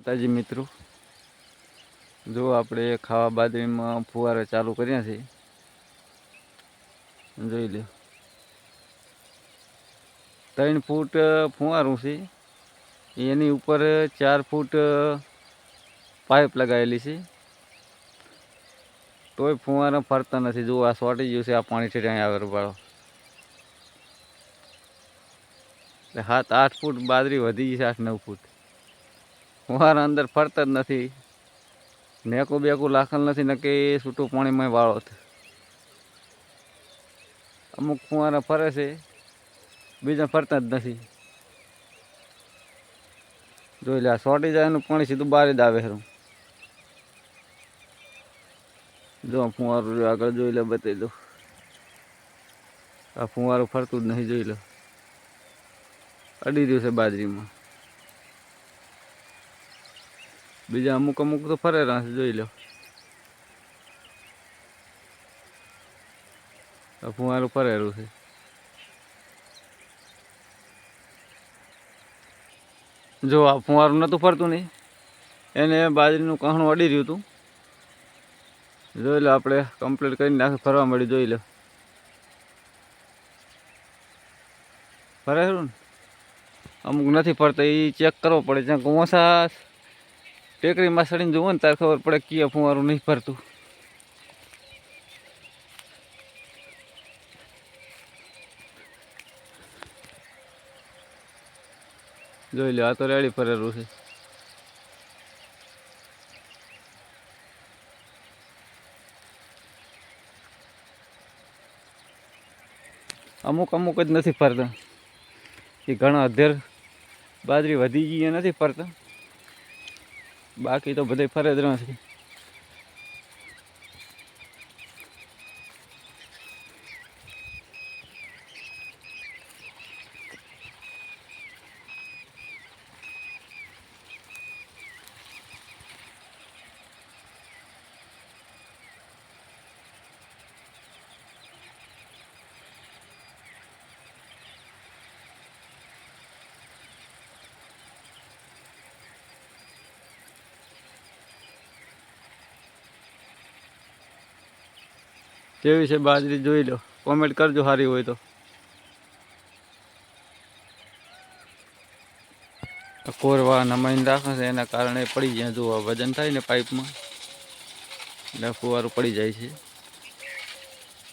તાજી મિત્રો, જો આપણે ખાવા બાજરીમાં ફુવારા ચાલુ કર્યા છે, જોઈ લો. 3 ફૂટ ફુવારું છે, એની ઉપર 4 ફૂટ પાઇપ લગાવેલી છે, તોય ફુવારા ફરતા નથી. જો આ સોટી ગયું છે, આ પાણી ઠેઠ અહીંયા આવે વાળો. 7-8 ફૂટ બાજરી વધી ગઈ છે, 8-9 ફૂટ. ફુવારા અંદર ફરતા જ નથી. નેકું બેકું લાખલ નથી ને કે છૂટું પાણીમાં વાળો. અમુક ફુવારા ફરે છે, બીજા ફરતા જ નથી. જોઈ લે, આ સોટી જાય એનું પાણી સીધું બહાર જ આવે ખરું. જો ફુવારું આગળ જોઈ લે, બતાવી દો. આ ફુવારું ફરતું જ નહીં, જોઈ લો. અડી રહ્યું છે બાજરીમાં. બીજા અમુક તો ફરેલા છે, જોઈ લો. આ ફુવારું ફરેલું છે. જો આ ફુવારું નહોતું ફરતું નહીં, એને બાજરીનું કહણું અડી રહ્યું હતું. જોઈ લો, આપણે કમ્પ્લીટ કરીને નાખી ફરવા મળી. જોઈ લો, ફરે ખરું ને. અમુક નથી ફરતા, એ ચેક કરવો પડે. જ્યાં ગોસા ટેકરીમાં સડીને જુઓ ને ત્યારે ખબર પડે કે ફુવારું નહીં ફરતું. જોઈ લો, આ તો રેડી ફરેલું છે. અમુક જ નથી ફરતા. એ ઘણા અધેર બાજરી વધી ગઈ એ નથી ફરતા, બાકી તો બધે ફરે જ રહે છે. કેવી છે બાજરી, જોઈ લો. કોમેન્ટ કરજો સારી હોય તો. કોરવા નમાઈને રાખે છે, એના કારણે પડી જાય. જો વજન થાય ને પાઇપમાં એટલે ફુવારું પડી જાય છે.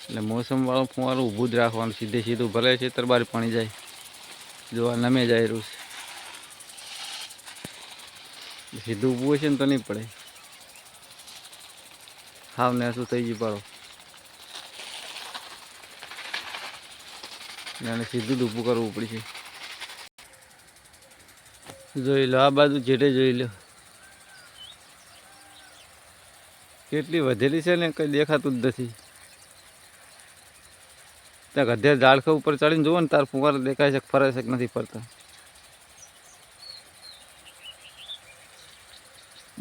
એટલે મોસમવાળું ફુવારું ઊભું જ રાખવાનું, સીધું ભલે છે તરબારી પાણી જાય. જો આ નમે જાય રહ્યું છે, સીધું ઊભું હશે ને તો નહીં પડે. હાવ ને શું થઈ ગયું પાડો, એને સીધું જ ઊભું કરવું પડશે. જોઈ લો, આ બાજુ જેટે જોઈ લો, કેટલી વધેલી છે ને, કંઈ દેખાતું જ નથી. ત્યાં ગધેર ઝાડખા ઉપર ચડીને જુઓ ને તાર ફુવારા દેખાય છે, ફરે છે કે નથી ફરતા.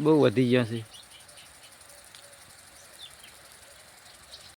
બહુ વધી ગયા છે.